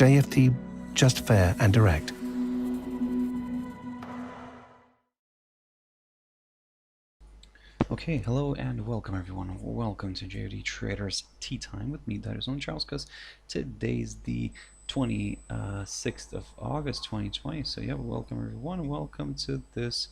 JFD, just fair and direct. Okay, hello and welcome everyone. Welcome to JFD Traders Tea Time with me, Darius Anucauskas. Today's the 26th of August 2020. So yeah, welcome everyone. Welcome to this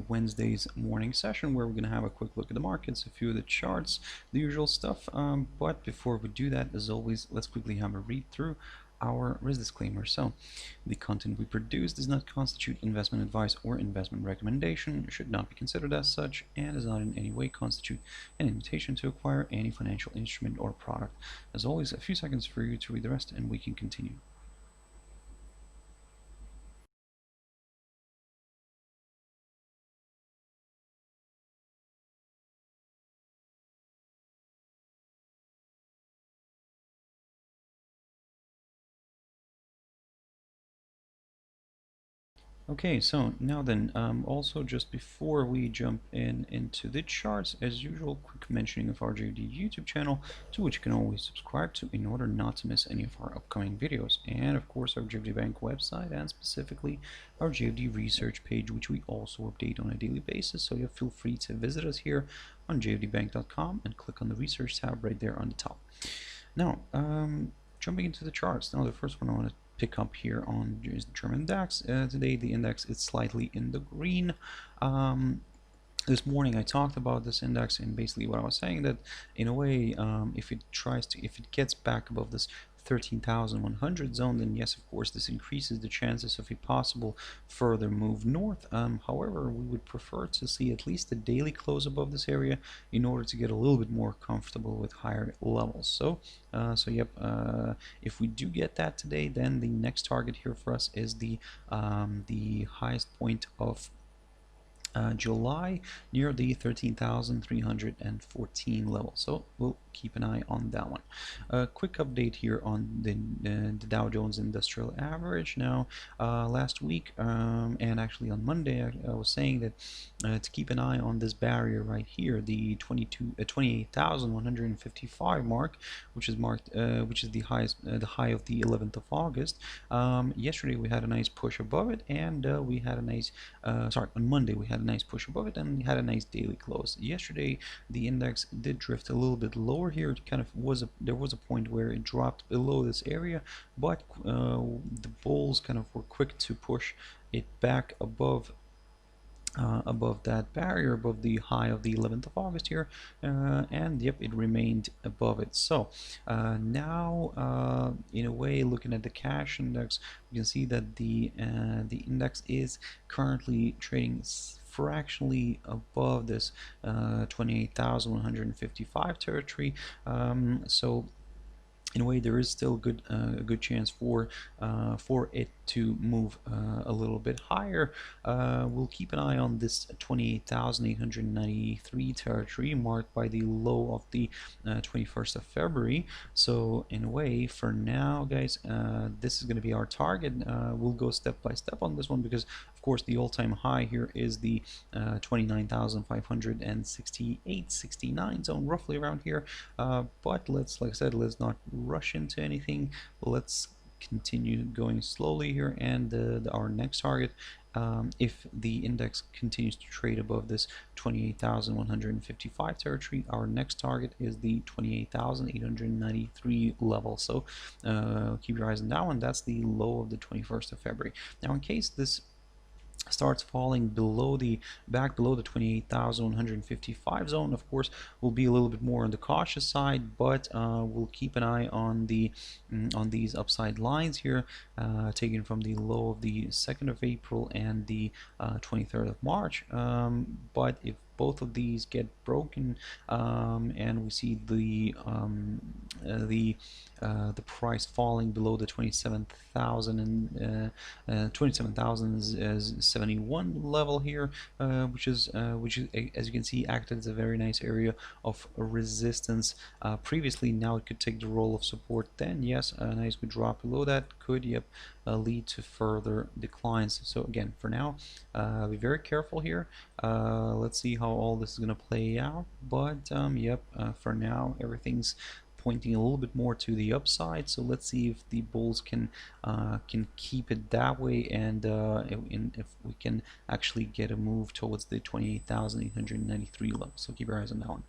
Wednesday's morning session where we're going to have a quick look at the markets, a few of the charts, the usual stuff. But before we do that, as always, let's quickly have a read through our risk disclaimer. So, the content we produce does not constitute investment advice or investment recommendation, should not be considered as such, and does not in any way constitute an invitation to acquire any financial instrument or product. As always, a few seconds for you to read the rest and we can continue. Okay, so now then, also just before we jump into the charts, as usual, quick mentioning of our JFD YouTube channel, to which you can always subscribe to in order not to miss any of our upcoming videos, and of course our JFD Bank website, and specifically our JFD research page, which we also update on a daily basis. So you feel free to visit us here on jfdbank.com and click on the research tab right there on the top. Now, jumping into the charts. Now, the first one I want to pick up here on is the German DAX. Today the index is slightly in the green. This morning I talked about this index, and basically what I was saying that in a way, if it gets back above this 13,100 zone, then yes, of course, this increases the chances of a possible further move north. However, we would prefer to see at least a daily close above this area in order to get a little bit more comfortable with higher levels. So if we do get that today, then the next target here for us is the highest point of July near the 13,314 level. So we'll keep an eye on that one. A quick update here on the Dow Jones Industrial Average. Now, last week and actually on Monday, I was saying that to keep an eye on this barrier right here, the 28,155 mark, which is the highest, the high of the 11th of August. Yesterday we had a nice push above it, and we had a nice, on Monday we had a nice push above it, and we had a nice daily close. Yesterday the index did drift a little bit lower here. It kind of there was a point where it dropped below this area, but the bulls kind of were quick to push it back above that barrier, above the high of the 11th of August here, and yep, it remained above it. So now in a way, looking at the cash index, you can see that the index is currently trading fractionally above this 28,155 territory. So in a way, there is still a good chance for it to move a little bit higher. We'll keep an eye on this 28,893 territory marked by the low of the 21st of February. So in a way, for now, guys, this is going to be our target. We'll go step by step on this one because, of course, the all-time high here is the 29,568.69 zone, roughly around here. But like I said, let's not rush into anything. Let's continue going slowly here, and our next target, if the index continues to trade above this 28,155 territory, our next target is the 28,893 level. So keep your eyes on that one. That's the low of the 21st of February. Now, in case this starts falling back below the 28,155 zone, of course we'll be a little bit more on the cautious side, but we'll keep an eye on these upside lines here, taken from the low of the 2nd of April and the 23rd of March. But if both of these get broken, and we see the price falling below the 27,071 level here, which is as you can see acted as a very nice area of resistance previously. Now it could take the role of support. Then yes, a nice good drop below that could lead to further declines. So again, for now, be very careful here. Let's see how all this is going to play out, but for now everything's pointing a little bit more to the upside. So let's see if the bulls can keep it that way, and if we can actually get a move towards the 28,893 level. So keep your eyes on that one.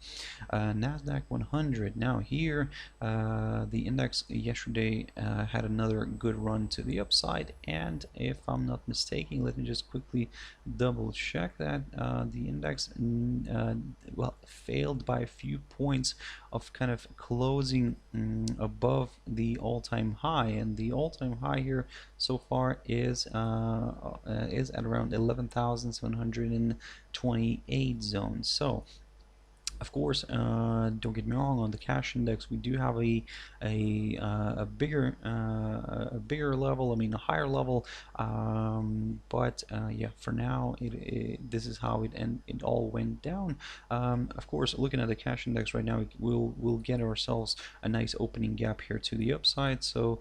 NASDAQ 100. Now here, the index yesterday had another good run to the upside, and if I'm not mistaken, let me just quickly double check that the index well, failed by a few points of kind of closing above the all-time high, and the all-time high here so far is at around 11,728 zones. So of course, don't get me wrong, on the cash index we do have a bigger level, I mean a higher level, but yeah, for now this is how it all went down. Of course, looking at the cash index right now, we'll get ourselves a nice opening gap here to the upside. So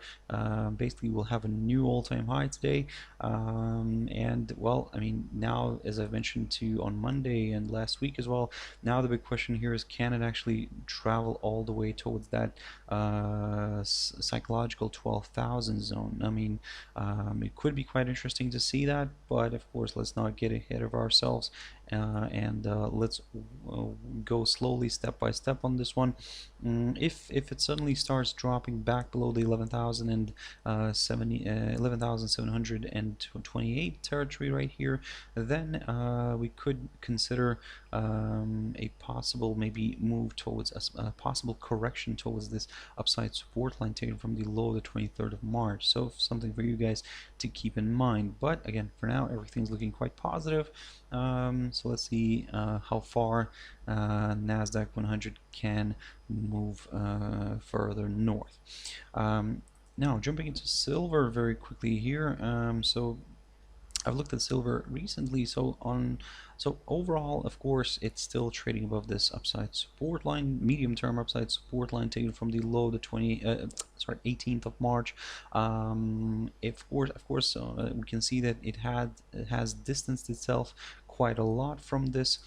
basically we'll have a new all-time high today, and well, I mean, now, as I've mentioned to you on Monday and last week as well, now the big question here is, can it actually travel all the way towards that psychological 12,000 zone? I mean, it could be quite interesting to see that, but of course let's not get ahead of ourselves, and let's go slowly, step by step on this one. If it suddenly starts dropping back below the 11,728 territory right here, then we could consider a possible maybe move towards a possible correction towards this upside support line taken from the low of the 23rd of March. So something for you guys to keep in mind. But again, for now, everything's looking quite positive. So let's see how far NASDAQ 100 can move further north. Now jumping into silver very quickly here. So I've looked at silver recently. So overall, of course, it's still trading above this upside support line, medium-term upside support line taken from the low, the 18th of March. Of course, we can see that it has distanced itself quite a lot from this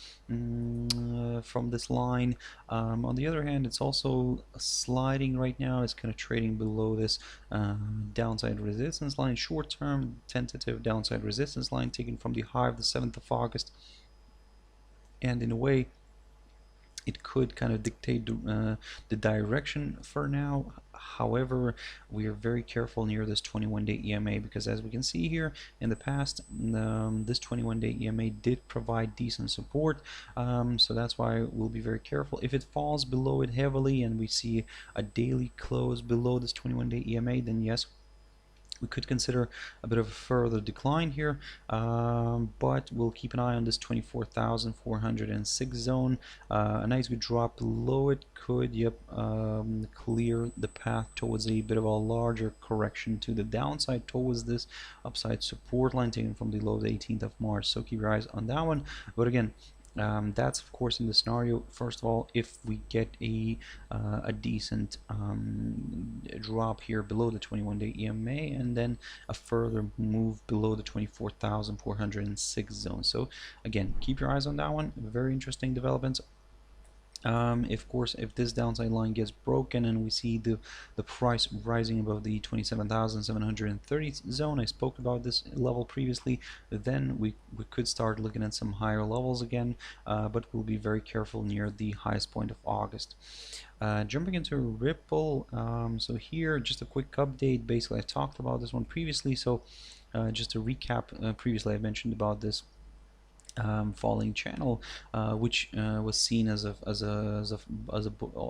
line. On the other hand, it's also sliding right now. It's kind of trading below this downside resistance line, short-term tentative downside resistance line taken from the high of the 7th of August, and in a way it could kind of dictate the direction for now. However, we are very careful near this 21-day EMA, because as we can see here in the past, this 21-day EMA did provide decent support, so that's why we'll be very careful. If it falls below it heavily and we see a daily close below this 21-day EMA, then yes, we could consider a bit of a further decline here, but we'll keep an eye on this 24,406 zone. A nice good drop below it could, clear the path towards a bit of a larger correction to the downside towards this upside support line taken from the low of the 18th of March. So keep your eyes on that one. But again, that's of course in the scenario, first of all, if we get a decent drop here below the 21-day EMA, and then a further move below the 24,406 zone. So again, keep your eyes on that one. Very interesting developments. Of course, if this downside line gets broken and we see the price rising above the 27,730 zone, I spoke about this level previously, then we could start looking at some higher levels again, but we'll be very careful near the highest point of August. Jumping into Ripple, so here just a quick update. Basically, I talked about this one previously, so just to recap, previously I mentioned about this falling channel, which was seen as a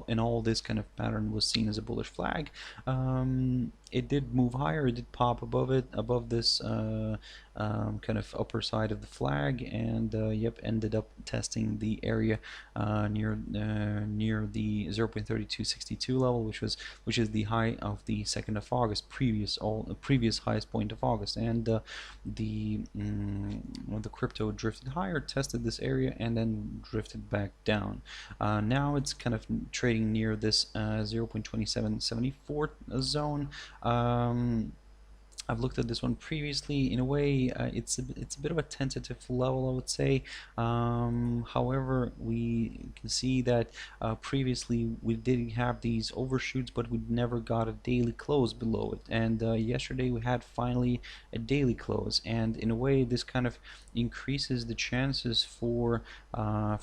in all this kind of pattern was seen as a bullish flag. It did move higher, it did pop above it, above this kind of upper side of the flag, and ended up testing the area near the 0.3262 level, which is the high of the 2nd of August, previous highest point of August, and the crypto drifted higher, tested this area, and then drifted back down. Now it's kind of trading near this 0.2774 zone. I've looked at this one previously. In a way, it's a bit of a tentative level, I would say. However, we can see that previously we did have these overshoots, but we never got a daily close below it. And yesterday we had finally a daily close, and in a way, this kind of increases the chances for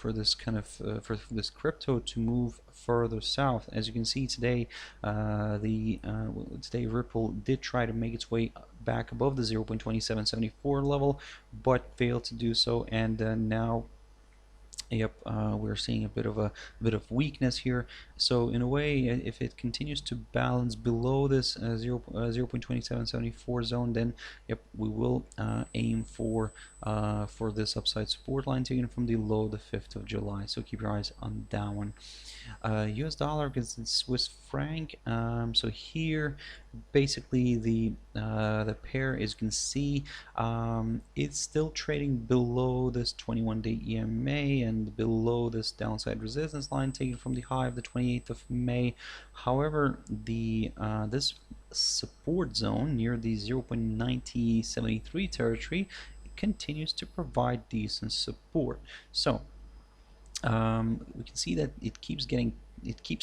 this kind of for this crypto to move further south. As you can see today, today Ripple did try to make its way back above the 0.2774 level, but failed to do so, and now we're seeing a bit of weakness here. So in a way, if it continues to balance below this 0.2774 zone, then we will aim for this upside support line taken from the low the 5th of July. So keep your eyes on that one. US dollar against Swiss franc. So here, basically the pair, as you can see, it's still trading below this 21-day EMA and below this downside resistance line taken from the high of the 28th of May. However, the this support zone near the 0.9073 territory continues to provide decent support. So we can see that it keeps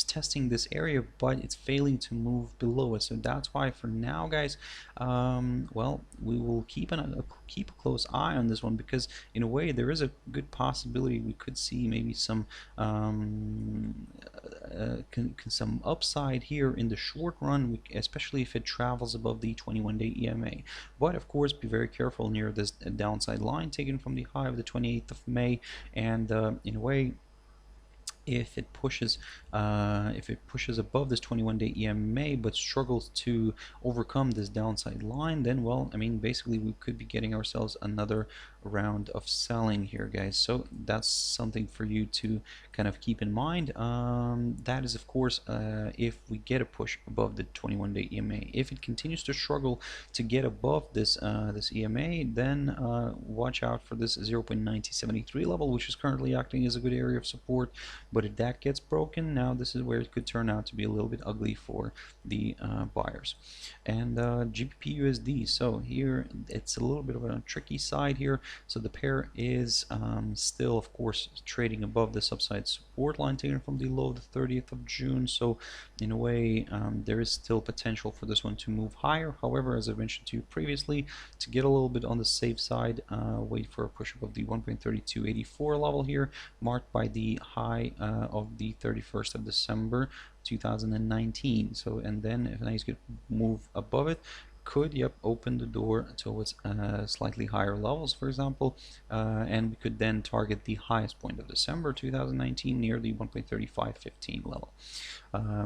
testing this area, but it's failing to move below it. So that's why for now, guys, well, we will keep a close eye on this one, because in a way there is a good possibility we could see maybe some upside here in the short run, especially if it travels above the 21-day EMA. But of course, be very careful near this downside line taken from the high of the 28th of May, and in a way, if it pushes above this 21-day EMA but struggles to overcome this downside line, then, well, I mean, basically we could be getting ourselves another round of selling here, guys. So that's something for you to kind of keep in mind. That is, of course, if we get a push above the 21-day EMA. If it continues to struggle to get above this this EMA, then watch out for this 0.9073 level, which is currently acting as a good area of support. But if that gets broken, now this is where it could turn out to be a little bit ugly for the buyers. And GBPUSD, so here it's a little bit of a tricky side here. So the pair is still, of course, trading above this upside support line taken from the low the 30th of June. So in a way, there is still potential for this one to move higher. However, as I mentioned to you previously, to get a little bit on the safe side, wait for a push above the 1.3284 level here, marked by the high of the 31st of December 2019. So, and then if a nice good move above it could open the door towards slightly higher levels, for example, and we could then target the highest point of December 2019 near the 1.3515 level.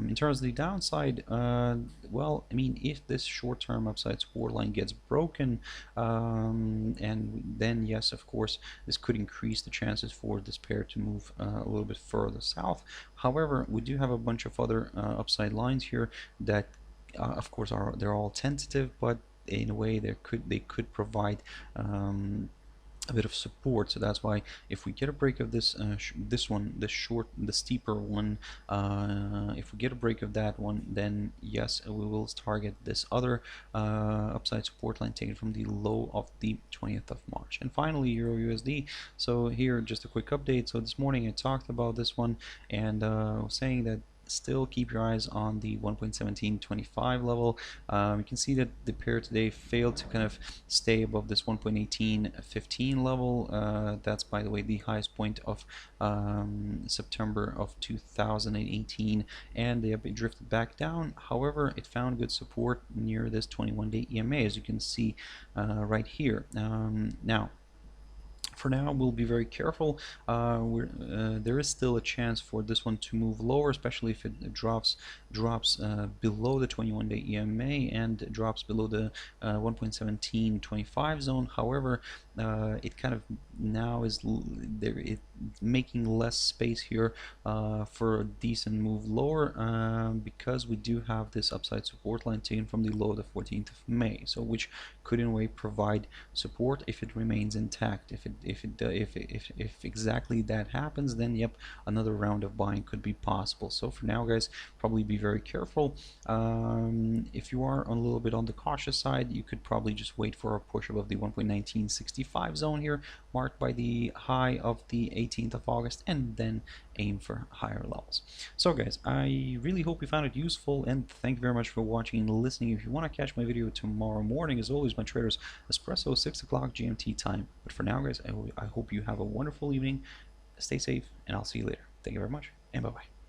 In terms of the downside, well, I mean, if this short-term upside support line gets broken, and then yes, of course, this could increase the chances for this pair to move a little bit further south. However, we do have a bunch of other upside lines here that of course they're all tentative, but in a way they could provide a bit of support. So that's why if we get a break of this the steeper one, if we get a break of that one, then yes, we will target this other upside support line taken from the low of the 20th of March. And finally, EURUSD. So here, just a quick update. So this morning I talked about this one, and was saying that still keep your eyes on the 1.1725 level. You can see that the pair today failed to kind of stay above this 1.1815 level. That's, by the way, the highest point of September of 2018, and it drifted back down. However, it found good support near this 21-day EMA, as you can see right here. Now, for now, we'll be very careful. There is still a chance for this one to move lower, especially if it drops below the 21-day EMA and drops below the 1.1725 zone. However, it kind of now is making less space here for a decent move lower, because we do have this upside support line taken from the low the 14th of May, so which could in a way provide support if it remains intact. If exactly that happens, then yep, another round of buying could be possible. So for now, guys, probably be very careful. If you are a little bit on the cautious side, you could probably just wait for a push above the 1.1965 zone here, marked by the high of the 18th of August, and then aim for higher levels. So guys, I really hope you found it useful, and thank you very much for watching and listening. If you want to catch my video tomorrow morning, as always, my traders espresso 6 o'clock GMT time. But for now guys, I hope you have a wonderful evening. Stay safe, and I'll see you later. Thank you very much, and bye bye.